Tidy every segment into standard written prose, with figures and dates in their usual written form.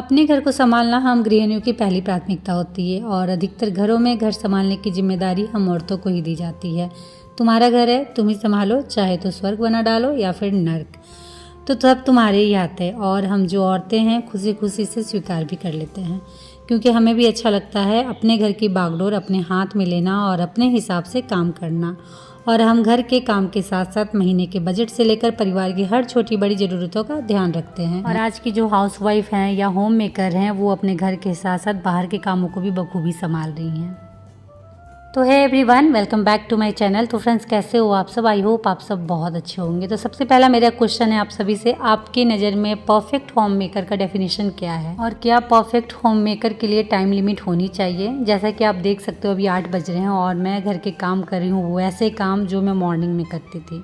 अपने घर को संभालना हम गृहिणियों की पहली प्राथमिकता होती है और अधिकतर घरों में घर संभालने की जिम्मेदारी हम औरतों को ही दी जाती है। तुम्हारा घर है, तुम ही संभालो, चाहे तो स्वर्ग बना डालो या फिर नर्क, तो सब तुम्हारे ही हाथ है। और हम जो औरतें हैं खुशी खुशी से स्वीकार भी कर लेते हैं, क्योंकि हमें भी अच्छा लगता है अपने घर की बागडोर अपने हाथ में लेना और अपने हिसाब से काम करना। और हम घर के काम के साथ साथ महीने के बजट से लेकर परिवार की हर छोटी बड़ी ज़रूरतों का ध्यान रखते हैं। और आज की जो हाउसवाइफ हैं या होम मेकर हैं वो अपने घर के साथ साथ बाहर के कामों को भी बखूबी संभाल रही हैं। तो hi everyone, welcome back to my channel. तो फ्रेंड्स, कैसे हो आप सब? आई होप आप सब बहुत अच्छे होंगे। तो सबसे पहला मेरा क्वेश्चन है आप सभी से, आपकी नज़र में परफेक्ट होम मेकर का डेफिनेशन क्या है? और क्या परफेक्ट होम मेकर के लिए टाइम लिमिट होनी चाहिए? जैसा कि आप देख सकते हो अभी 8 बज रहे हैं और मैं घर के काम कर रही हूँ, वो ऐसे काम जो मैं मॉर्निंग में करती थी।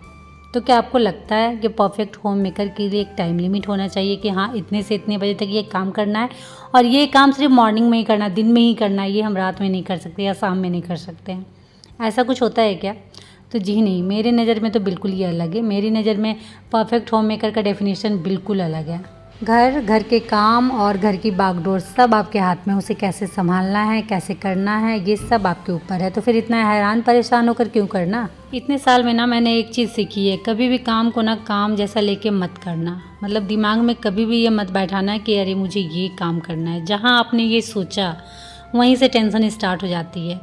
तो क्या आपको लगता है कि परफेक्ट होम मेकर के लिए एक टाइम लिमिट होना चाहिए कि हाँ इतने से इतने बजे तक ये काम करना है और ये काम सिर्फ मॉर्निंग में ही करना है, दिन में ही करना है, ये हम रात में नहीं कर सकते या शाम में नहीं कर सकते हैं? ऐसा कुछ होता है क्या? तो जी नहीं, मेरी नज़र में तो बिल्कुल ही अलग है। मेरी नज़र में परफेक्ट होम मेकर का डेफिनेशन बिल्कुल अलग है। घर के काम और घर की बागडोर सब आपके हाथ में, उसे कैसे संभालना है, कैसे करना है, ये सब आपके ऊपर है। तो फिर इतना हैरान परेशान होकर क्यों करना? इतने साल में ना मैंने एक चीज़ सीखी है, कभी भी काम को ना काम जैसा लेके मत करना। मतलब दिमाग में कभी भी ये मत बैठाना कि अरे मुझे ये काम करना है। जहाँ आपने ये सोचा वहीं से टेंशन स्टार्ट हो जाती है,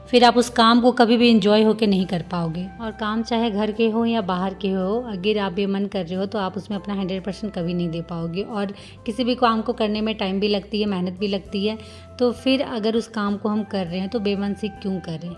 फिर आप उस काम को कभी भी इंजॉय होके नहीं कर पाओगे। और काम चाहे घर के हो या बाहर के हो, अगर आप बेमन कर रहे हो तो आप उसमें अपना 100% कभी नहीं दे पाओगे। और किसी भी काम को करने में टाइम भी लगती है, मेहनत भी लगती है। तो फिर अगर उस काम को हम कर रहे हैं तो बेमन से क्यों करें?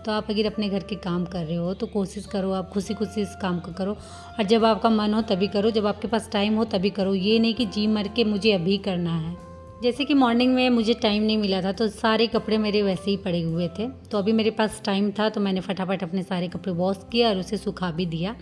तो आप अगर अपने घर के काम कर रहे हो तो कोशिश करो आप खुशी खुशी इस काम को करो, और जब आपका मन हो तभी करो, जब आपके पास टाइम हो तभी करो। ये नहीं कि जी मर के मुझे अभी करना है। जैसे कि मॉर्निंग में मुझे टाइम नहीं मिला था तो सारे कपड़े मेरे वैसे ही पड़े हुए थे, तो अभी मेरे पास टाइम था तो मैंने फटाफट अपने सारे कपड़े वॉश किया और उसे सुखा भी दिया।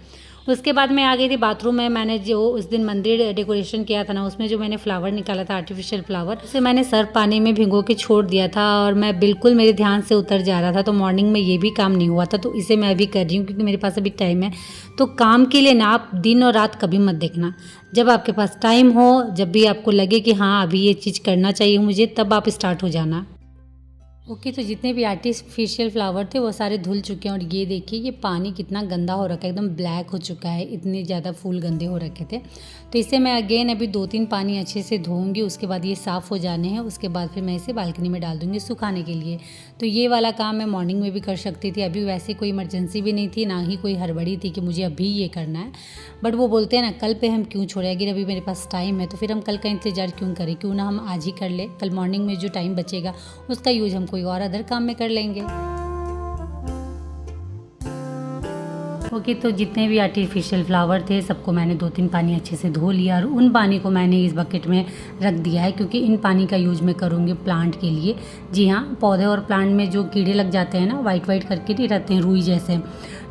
उसके बाद मैं आ गई थी बाथरूम में। मैंने जो उस दिन मंदिर डेकोरेशन किया था ना, उसमें जो मैंने फ्लावर निकाला था, आर्टिफिशियल फ्लावर, उसे मैंने सर्फ पानी में भिगो के छोड़ दिया था और मैं बिल्कुल मेरे ध्यान से उतर जा रहा था, तो मॉर्निंग में ये भी काम नहीं हुआ था। तो इसे मैं अभी कर रही हूँ क्योंकि मेरे पास अभी टाइम है। तो काम के लिए ना आप दिन और रात कभी मत देखना। जब आपके पास टाइम हो, जब भी आपको लगे कि हाँ अभी ये चीज़ करना चाहिए मुझे, तब आप स्टार्ट हो जाना। ओके, तो जितने भी आर्टिफिशियल फ्लावर थे वो सारे धुल चुके हैं। और ये देखिए ये पानी कितना गंदा हो रखा है, एकदम ब्लैक हो चुका है, इतने ज़्यादा फूल गंदे हो रखे थे। तो इसे मैं अगेन अभी 2-3 पानी अच्छे से धोऊंगी, उसके बाद ये साफ़ हो जाने हैं। उसके बाद फिर मैं इसे बालकनी में डाल दूँगी सुखाने के लिए। तो ये वाला काम मैं मॉर्निंग में भी कर सकती थी, अभी वैसे कोई इमरजेंसी भी नहीं थी, ना ही कोई हड़बड़ी थी कि मुझे अभी ये करना है। बट वो बोलते हैं ना, कल पे हम क्यों छोड़े? अगर अभी मेरे पास टाइम है तो फिर हम कल का इंतज़ार क्यों करें? क्यों ना हम आज ही कर ले, कल मॉर्निंग में जो टाइम बचेगा उसका यूज हम कोई और अदर काम में कर लेंगे। ओके, तो जितने भी आर्टिफिशियल फ्लावर थे सबको मैंने 2-3 पानी अच्छे से धो लिया और उन पानी को मैंने इस बकेट में रख दिया है, क्योंकि इन पानी का यूज मैं करूँगी प्लांट के लिए। जी हाँ, पौधे और प्लांट में जो कीड़े लग जाते हैं ना, वाइट वाइट करके नहीं रहते हैं, रुई जैसे,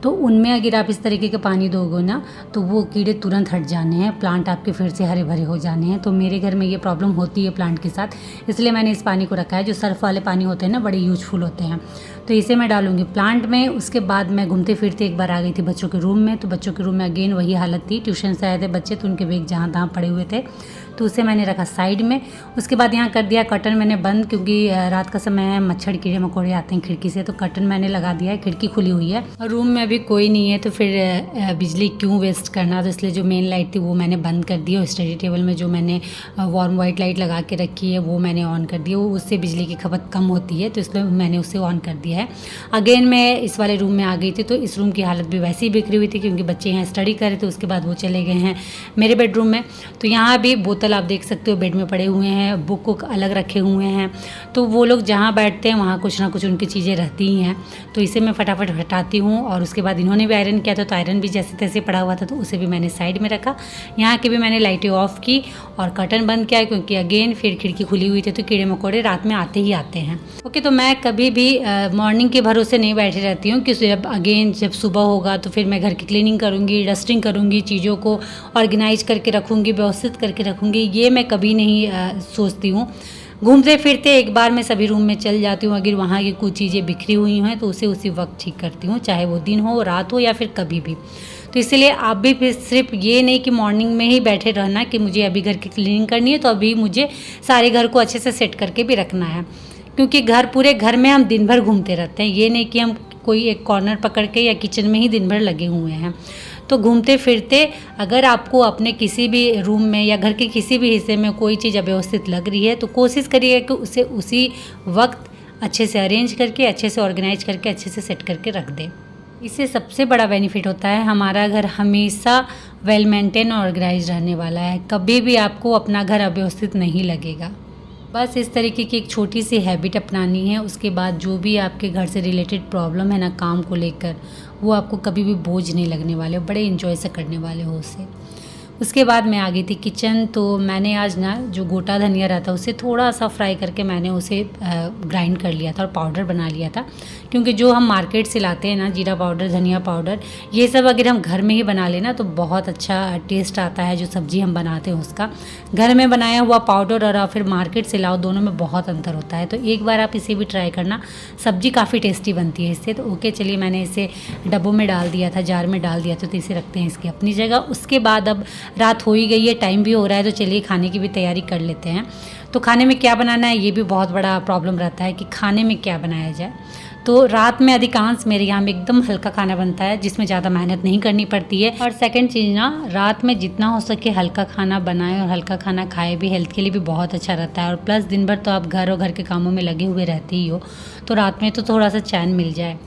तो उनमें अगर आप इस तरीके का पानी दोगे ना तो वो कीड़े तुरंत हट जाने हैं, प्लांट आपके फिर से हरे भरे हो जाने हैं। तो मेरे घर में ये प्रॉब्लम होती है प्लांट के साथ, इसलिए मैंने इस पानी को रखा है। जो सर्फ वाले पानी होते हैं ना, बड़े यूजफुल होते हैं, तो इसे मैं डालूंगी प्लांट में। उसके बाद मैं घूमते फिरते एक बार आ गई थी बच्चों के रूम में, तो बच्चों के रूम में अगेन वही हालत थी। ट्यूशन से आए थे बच्चे तो उनके बैग जहाँ तहाँ पड़े हुए थे, तो उसे मैंने रखा साइड में। उसके बाद यहाँ कर दिया कर्टन मैंने बंद, क्योंकि रात का समय है, मच्छर कीड़े मकोड़े आते हैं खिड़की से, तो कर्टन मैंने लगा दिया है, खिड़की खुली हुई है। और रूम में अभी कोई नहीं है तो फिर बिजली क्यों वेस्ट करना, तो इसलिए जो मेन लाइट थी वो मैंने बंद कर दी और स्टडी टेबल में जो मैंने वार्म वाइट लाइट लगा के रखी है वो मैंने ऑन कर दी है। उससे बिजली की खपत कम होती है, तो इसलिए मैंने उसे ऑन कर दिया है। अगेन मैं इस वाले रूम में आ गई थी, तो इस रूम की हालत भी वैसे ही बिखरी हुई थी, क्योंकि बच्चे यहाँ स्टडी कर रहे थे। उसके बाद वो चले गए हैं मेरे बेडरूम में। तो यहाँ भी बोतल आप देख सकते हो बेड में पड़े हुए हैं, बुक अलग रखे हुए हैं। तो वो लोग जहाँ बैठते हैं वहाँ कुछ ना कुछ उनकी चीज़ें रहती ही हैं, तो इसे मैं फटाफट हटाती हूँ। और उसके बाद इन्होंने भी आयरन किया था, तो आयरन भी जैसे तैसे पड़ा हुआ था, तो उसे भी मैंने साइड में रखा। यहाँ की भी मैंने लाइटें ऑफ की और कर्टन बंद किया, क्योंकि अगेन फिर खिड़की खुली हुई थी तो कीड़े मकोड़े रात में आते ही आते हैं। ओके, तो मैं कभी भी मॉर्निंग के भरोसे नहीं बैठी रहती हूँ कि जब सुबह होगा तो फिर मैं घर की क्लीनिंग करूँगी, डस्टिंग करूँगी, चीज़ों को ऑर्गेनाइज करके रखूँगी, व्यवस्थित करके रखूँगी, ये मैं कभी नहीं सोचती हूँ। घूमते फिरते एक बार मैं सभी रूम में चल जाती हूँ, अगर वहाँ की कुछ चीज़ें बिखरी हुई हैं तो उसे उसी वक्त ठीक करती हूँ, चाहे वो दिन हो, रात हो या फिर कभी भी। तो इसलिए आप भी फिर सिर्फ ये नहीं कि मॉर्निंग में ही बैठे रहना कि मुझे अभी घर की क्लीनिंग करनी है तो अभी मुझे सारे घर को अच्छे से सेट करके भी रखना है, क्योंकि पूरे घर में हम दिन भर घूमते रहते हैं। ये नहीं कि हम कोई एक कॉर्नर पकड़ के या किचन में ही दिन भर लगे हुए हैं। तो घूमते फिरते अगर आपको अपने किसी भी रूम में या घर के किसी भी हिस्से में कोई चीज़ अव्यवस्थित लग रही है तो कोशिश करिए कि उसे उसी वक्त अच्छे से अरेंज करके, अच्छे से ऑर्गेनाइज करके, अच्छे से सेट करके रख दें। इससे सबसे बड़ा बेनिफिट होता है हमारा घर हमेशा वेल मेंटेन और ऑर्गेनाइज रहने वाला है। कभी भी आपको अपना घर अव्यवस्थित नहीं लगेगा। बस इस तरीके की एक छोटी सी हैबिट अपनानी है। उसके बाद जो भी आपके घर से रिलेटेड प्रॉब्लम है ना काम को लेकर, वो आपको कभी भी बोझ नहीं लगने वाले, बड़े इन्जॉय से करने वाले हो उसे। उसके बाद मैं आ गई थी किचन। तो मैंने आज ना जो गोटा धनिया रहता है उसे थोड़ा सा फ्राई करके मैंने उसे ग्राइंड कर लिया था और पाउडर बना लिया था, क्योंकि जो हम मार्केट से लाते हैं ना जीरा पाउडर, धनिया पाउडर, ये सब अगर हम घर में ही बना लेना तो बहुत अच्छा टेस्ट आता है जो सब्ज़ी हम बनाते हैं उसका। घर में बनाया हुआ पाउडर और फिर मार्केट से लाओ, दोनों में बहुत अंतर होता है। तो एक बार आप इसे भी ट्राई करना, सब्ज़ी काफ़ी टेस्टी बनती है इससे। तो ओके चलिए, मैंने इसे डब्बों में डाल दिया था, जार में डाल दिया था, तो इसे रखते हैं इसकी अपनी जगह। उसके बाद अब रात हो ही गई है, टाइम भी हो रहा है, तो चलिए खाने की भी तैयारी कर लेते हैं। तो खाने में क्या बनाना है ये भी बहुत बड़ा प्रॉब्लम रहता है कि खाने में क्या बनाया जाए। तो रात में अधिकांश मेरे यहाँ में एकदम हल्का खाना बनता है जिसमें ज़्यादा मेहनत नहीं करनी पड़ती है। और सेकंड चीज़ ना, रात में जितना हो सके हल्का खाना बनाएं और हल्का खाना खाए भी, हेल्थ के लिए भी बहुत अच्छा रहता है। और प्लस दिन भर तो आप घर और घर के कामों में लगे हुए रहते ही हो, तो रात में तो थोड़ा सा चैन मिल जाए।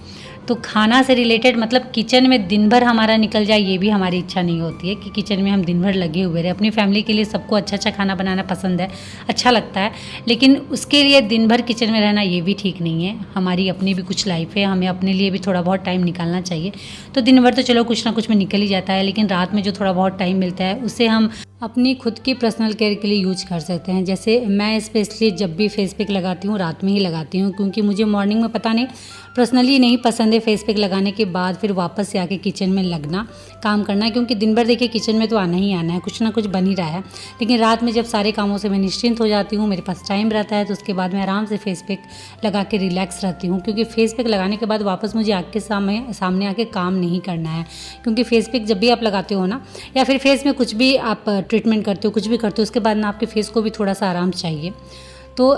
तो खाना से रिलेटेड मतलब किचन में दिन भर हमारा निकल जाए ये भी हमारी इच्छा नहीं होती है कि किचन में हम दिन भर लगे हुए रहे। अपनी फैमिली के लिए सबको अच्छा अच्छा खाना बनाना पसंद है, अच्छा लगता है, लेकिन उसके लिए दिन भर किचन में रहना ये भी ठीक नहीं है। हमारी अपनी भी कुछ लाइफ है, हमें अपने लिए भी थोड़ा बहुत टाइम निकालना चाहिए। तो दिन भर तो चलो कुछ ना कुछ में निकल ही जाता है, लेकिन रात में जो थोड़ा बहुत टाइम मिलता है उसे हम अपनी खुद की पर्सनल केयर के लिए यूज कर सकते हैं। जैसे मैं स्पेशली जब भी फेस पैक लगाती हूँ रात में ही लगाती हूँ, क्योंकि मुझे मॉर्निंग में पता नहीं पर्सनली नहीं पसंद है फेस पैक लगाने के बाद फिर वापस से आके किचन में लगना, काम करना, क्योंकि दिन भर देखिए किचन में तो आना ही आना है, कुछ ना कुछ बन ही रहा है। लेकिन रात में जब सारे कामों से मैं निश्चिंत हो जाती हूँ, मेरे पास टाइम रहता है, तो उसके बाद मैं आराम से फेस पैक लगा के रिलैक्स रहती हूँ। क्योंकि फेस पैक लगाने के बाद वापस मुझे आँख के सामने आके काम नहीं करना है। क्योंकि फेस पैक जब भी आप लगाते हो ना, या फिर फेस में कुछ भी आप ट्रीटमेंट करते हो, कुछ भी करते हो, उसके बाद ना आपके फेस को भी थोड़ा सा आराम चाहिए। तो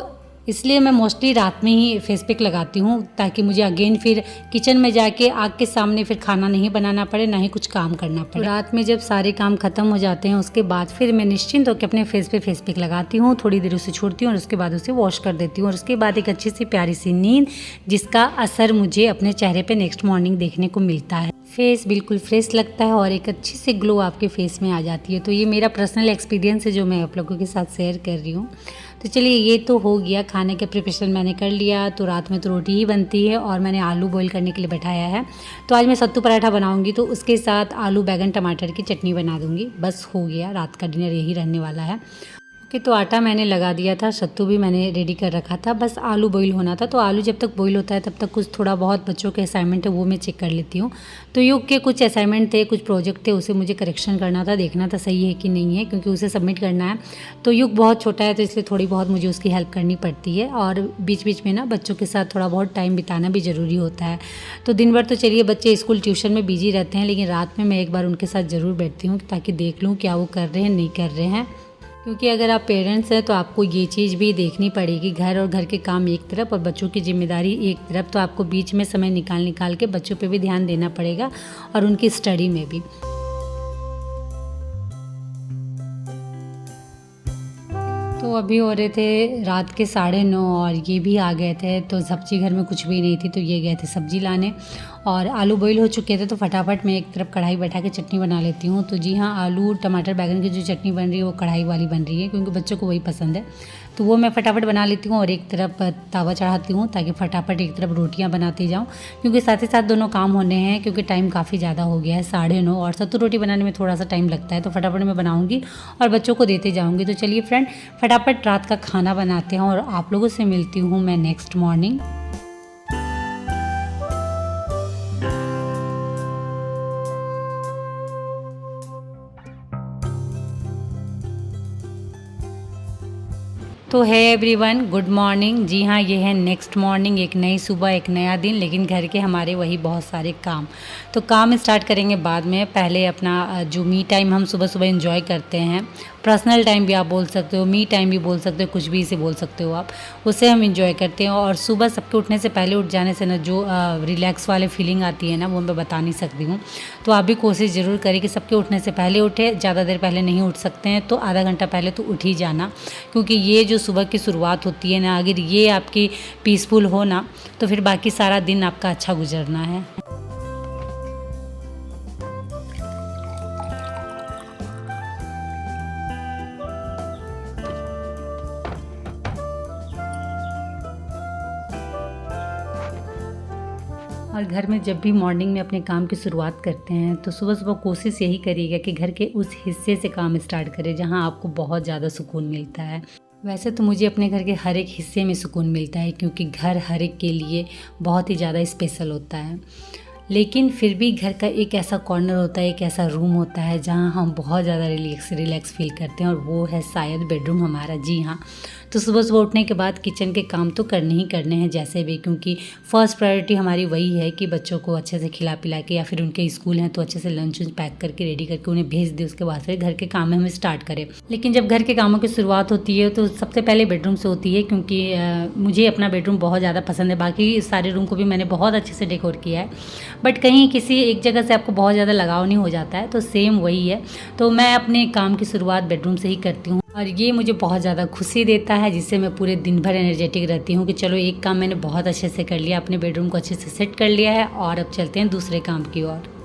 इसलिए मैं मोस्टली रात में ही फेस पैक लगाती हूँ, ताकि मुझे अगेन फिर किचन में जाके आग के सामने फिर खाना नहीं बनाना पड़े, ना ही कुछ काम करना पड़े। तो रात में जब सारे काम खत्म हो जाते हैं उसके बाद फिर मैं निश्चिंत होकर अपने फेस पे फेस पैक लगाती हूँ, थोड़ी देर उसे छोड़ती हूँ और उसके बाद उसे वॉश कर देती हूँ। और उसके बाद एक अच्छी सी प्यारी सी नींद, जिसका असर मुझे अपने चेहरे पर नेक्स्ट मॉर्निंग देखने को मिलता है। फेस बिल्कुल फ्रेश लगता है और एक अच्छी सी ग्लो आपके फेस में आ जाती है। तो ये मेरा पर्सनल एक्सपीरियंस है जो मैं आप लोगों के साथ शेयर कर रही हूँ। तो चलिए, ये तो हो गया, खाने का प्रिपरेशन मैंने कर लिया। तो रात में तो रोटी ही बनती है और मैंने आलू बॉईल करने के लिए बैठाया है। तो आज मैं सत्तू पराठा बनाऊंगी, तो उसके साथ आलू बैगन टमाटर की चटनी बना दूंगी। बस हो गया, रात का डिनर यही रहने वाला है। ओके, तो आटा मैंने लगा दिया था, सत्तू भी मैंने रेडी कर रखा था, बस आलू बॉईल होना था। तो आलू जब तक बॉईल होता है तब तक कुछ थोड़ा बहुत बच्चों के असाइनमेंट है वो मैं चेक कर लेती हूँ। तो युग के कुछ असाइनमेंट थे, कुछ प्रोजेक्ट थे, उसे मुझे करेक्शन करना था, देखना था सही है कि नहीं है, क्योंकि उसे सबमिट करना है। तो युग बहुत छोटा है तो इसलिए थोड़ी बहुत मुझे उसकी हेल्प करनी पड़ती है। और बीच बीच में ना बच्चों के साथ थोड़ा बहुत टाइम बिताना भी ज़रूरी होता है। तो दिन भर तो चलिए बच्चे स्कूल ट्यूशन में बिजी रहते हैं, लेकिन रात में मैं एक बार उनके साथ ज़रूर बैठती हूँ ताकि देख लूँ क्या वो कर रहे हैं, नहीं कर रहे हैं। क्योंकि अगर आप पेरेंट्स हैं तो आपको ये चीज़ भी देखनी पड़ेगी, घर और घर के काम एक तरफ और बच्चों की जिम्मेदारी एक तरफ। तो आपको बीच में समय निकाल के बच्चों पे भी ध्यान देना पड़ेगा और उनकी स्टडी में भी। तो अभी हो रहे थे रात के 9:30 और ये भी आ गए थे। तो सब्जी घर में कुछ भी नहीं थी, तो ये गए थे सब्जी लाने और आलू बॉईल हो चुके थे। तो फटाफट मैं एक तरफ कढ़ाई बैठा के चटनी बना लेती हूँ। तो जी हाँ, आलू टमाटर बैगन की जो चटनी बन रही है वो कढ़ाई वाली बन रही है, क्योंकि बच्चों को वही पसंद है। तो वो मैं फटाफट बना लेती हूँ और एक तरफ तवा चढ़ाती हूँ ताकि फटाफट एक तरफ रोटियाँ बनाती जाऊँ, क्योंकि साथ ही साथ दोनों काम होने हैं। क्योंकि टाइम काफ़ी ज़्यादा हो गया है, 9:30, और सत्तू रोटी बनाने में थोड़ा सा टाइम लगता है। तो फटाफट मैं बनाऊँगी और बच्चों को देते जाऊँगी। तो चलिए फ्रेंड, फटाफट रात का खाना बनाते हैं और आप लोगों से मिलती हूँ मैं नेक्स्ट मॉर्निंग। तो है एवरीवन, गुड मॉर्निंग। जी हाँ, ये है नेक्स्ट मॉर्निंग, एक नई सुबह, एक नया दिन, लेकिन घर के हमारे वही बहुत सारे काम। तो काम स्टार्ट करेंगे बाद में। पहले अपना जो मी टाइम हम सुबह सुबह एंजॉय करते हैं, पर्सनल टाइम भी आप बोल सकते हो, मी टाइम भी बोल सकते हो, कुछ भी इसे बोल सकते हो आप, उसे हम एंजॉय करते हैं। और सुबह सबके उठने से पहले, उठ जाने से ना जो रिलैक्स वाले फीलिंग आती है ना, वो मैं बता नहीं सकती हूँ। तो आप भी कोशिश ज़रूर करें कि सबके उठने से पहले उठे। ज़्यादा देर पहले नहीं उठ सकते हैं तो आधा घंटा पहले तो उठ ही जाना, क्योंकि ये जो सुबह की शुरुआत होती है ना, अगर ये आपकी पीसफुल हो ना, तो फिर बाकी सारा दिन आपका अच्छा गुजरना है। और घर में जब भी मॉर्निंग में अपने काम की शुरुआत करते हैं तो सुबह सुबह कोशिश यही करिएगा कि घर के उस हिस्से से काम स्टार्ट करें जहां आपको बहुत ज़्यादा सुकून मिलता है। वैसे तो मुझे अपने घर के हर एक हिस्से में सुकून मिलता है, क्योंकि घर हर एक के लिए बहुत ही ज़्यादा स्पेशल होता है। लेकिन फिर भी घर का एक ऐसा कॉर्नर होता है, एक ऐसा रूम होता है जहाँ हम बहुत ज़्यादा रिलैक्स फील करते हैं, और वो है शायद बेडरूम हमारा। जी हाँ, तो सुबह सुबह उठने के बाद किचन के काम तो करने ही करने हैं जैसे भी, क्योंकि फर्स्ट प्रायोरिटी हमारी वही है कि बच्चों को अच्छे से खिला पिला के, या फिर उनके स्कूल हैं तो अच्छे से लंच पैक करके रेडी करके उन्हें भेज दें। उसके बाद फिर घर के काम में हम स्टार्ट करें। लेकिन जब घर के कामों की शुरुआत होती है तो सबसे पहले बेडरूम से होती है, क्योंकि मुझे अपना बेडरूम बहुत ज़्यादा पसंद है। बाकी सारे रूम को भी मैंने बहुत अच्छे से डेकोर किया है, बट कहीं किसी एक जगह से आपको बहुत ज़्यादा लगाव नहीं हो जाता है, तो सेम वही है। तो मैं अपने काम की शुरुआत बेडरूम से ही करती हूँ, और ये मुझे बहुत ज़्यादा खुशी देता है, जिससे मैं पूरे दिन भर एनर्जेटिक रहती हूँ कि चलो एक काम मैंने बहुत अच्छे से कर लिया, अपने बेडरूम को अच्छे से सेट कर लिया है, और अब चलते हैं दूसरे काम की ओर।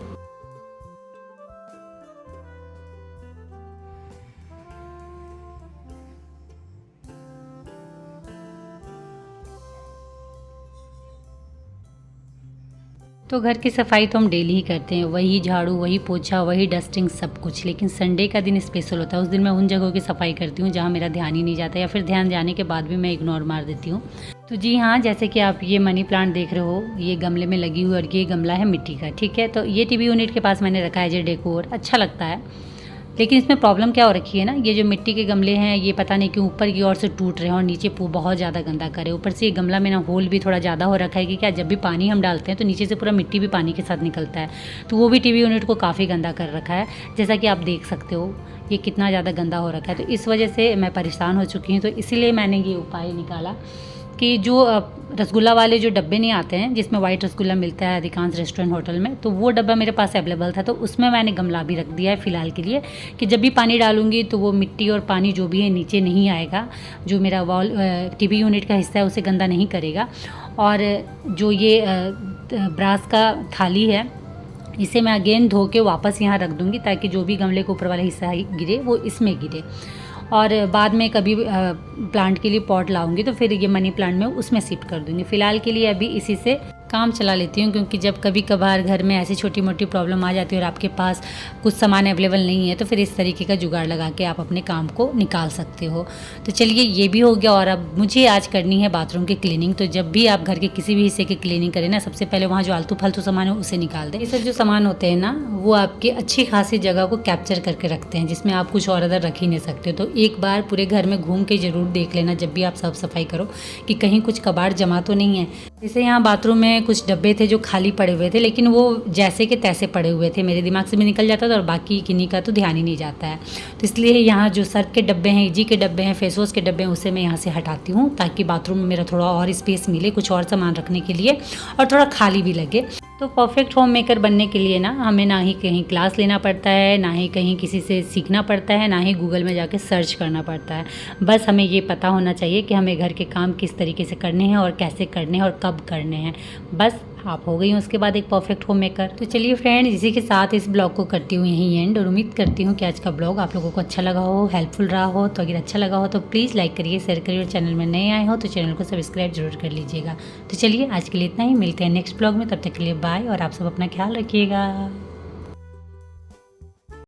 तो घर की सफाई तो हम डेली ही करते हैं, वही झाड़ू, वही पोछा, वही डस्टिंग, सब कुछ। लेकिन संडे का दिन स्पेशल होता है। उस दिन मैं उन जगहों की सफाई करती हूँ जहाँ मेरा ध्यान ही नहीं जाता, या फिर ध्यान जाने के बाद भी मैं इग्नोर मार देती हूँ। तो जी हाँ, जैसे कि आप ये मनी प्लांट देख रहे हो, ये गमले में लगी हुई, और ये गमला है मिट्टी का, ठीक है। तो ये टीवी यूनिट के पास मैंने रखा है जो डेकोर, अच्छा लगता है। लेकिन इसमें प्रॉब्लम क्या हो रखी है ना, ये जो मिट्टी के गमले हैं, ये पता नहीं क्यों ऊपर की ओर से टूट रहे हैं और नीचे बहुत ज़्यादा गंदा करे। ऊपर से ये गमला में ना होल भी थोड़ा ज़्यादा हो रखा है कि क्या, जब भी पानी हम डालते हैं तो नीचे से पूरा मिट्टी भी पानी के साथ निकलता है, तो वो भी टीवी यूनिट को काफ़ी गंदा कर रखा है, जैसा कि आप देख सकते हो ये कितना ज़्यादा गंदा हो रखा है। तो इस वजह से मैं परेशान हो चुकी हूँ, तो इसीलिए मैंने ये उपाय निकाला कि जो रसगुल्ला वाले जो डब्बे नहीं आते हैं, जिसमें वाइट रसगुल्ला मिलता है अधिकांश रेस्टोरेंट होटल में, तो वो डब्बा मेरे पास अवेलेबल था, तो उसमें मैंने गमला भी रख दिया है फ़िलहाल के लिए, कि जब भी पानी डालूंगी तो वो मिट्टी और पानी जो भी है नीचे नहीं आएगा, जो मेरा वॉल टीवी यूनिट का हिस्सा है उसे गंदा नहीं करेगा। और जो ये ब्रास का थाली है, इसे मैं अगेन धो के वापस यहाँ रख दूँगी, ताकि जो भी गमले के ऊपर वाला हिस्सा गिरे वो इसमें गिरे। और बाद में कभी प्लांट के लिए पॉट लाऊंगी तो फिर ये मनी प्लांट में उसमें शिफ्ट कर दूंगी। फ़िलहाल के लिए अभी इसी से काम चला लेती हूँ, क्योंकि जब कभी कभार घर में ऐसी छोटी मोटी प्रॉब्लम आ जाती है और आपके पास कुछ सामान अवेलेबल नहीं है, तो फिर इस तरीके का जुगाड़ लगा के आप अपने काम को निकाल सकते हो। तो चलिए, ये भी हो गया। और अब मुझे आज करनी है बाथरूम की क्लीनिंग। तो जब भी आप घर के किसी भी हिस्से की क्लीनिंग करें ना, सबसे पहले वहाँ जो आलतू फालतू सामान है उसे निकाल दें। ये सब जो सामान होते हैं ना, वो आपकी अच्छी खासी जगह को कैप्चर करके रखते हैं, जिसमें आप कुछ और अदर रख ही नहीं सकते। तो एक बार पूरे घर में घूम के ज़रूर देख लेना जब भी आप साफ सफाई करो, कि कहीं कुछ कबाड़ जमा तो नहीं है। जैसे यहाँ बाथरूम में कुछ डब्बे थे जो खाली पड़े हुए थे, लेकिन वो जैसे के तैसे पड़े हुए थे, मेरे दिमाग से भी निकल जाता था, और बाकी किन्हीं का तो ध्यान ही नहीं जाता है। तो इसलिए यहाँ जो सर्फ के डब्बे हैं, इजी के डब्बे हैं, फेस वॉश के डब्बे हैं, उसे मैं यहाँ से हटाती हूँ, ताकि बाथरूम में मेरा थोड़ा और स्पेस मिले कुछ और सामान रखने के लिए, और थोड़ा खाली भी लगे। तो परफेक्ट होम मेकर बनने के लिए ना, हमें ना ही कहीं क्लास लेना पड़ता है, ना ही कहीं किसी से सीखना पड़ता है, ना ही गूगल में जाके सर्च करना पड़ता है। बस हमें ये पता होना चाहिए कि हमें घर के काम किस तरीके से करने हैं, और कैसे करने हैं, और कब करने हैं। बस आप हो गई हूँ उसके बाद एक परफेक्ट होम मेकर। तो चलिए फ्रेंड, इसी के साथ इस ब्लॉग को करती हूँ यहीं एंड, और उम्मीद करती हूँ कि आज का ब्लॉग आप लोगों को अच्छा लगा हो, हेल्पफुल रहा हो। तो अगर अच्छा लगा हो तो प्लीज़ लाइक करिए, शेयर करिए, और चैनल में नए आए हो तो चैनल को सब्सक्राइब जरूर कर लीजिएगा। तो चलिए, आज के लिए इतना ही, मिलते हैं नेक्स्ट ब्लॉग में। तब तक के लिए बाय, और आप सब अपना ख्याल रखिएगा।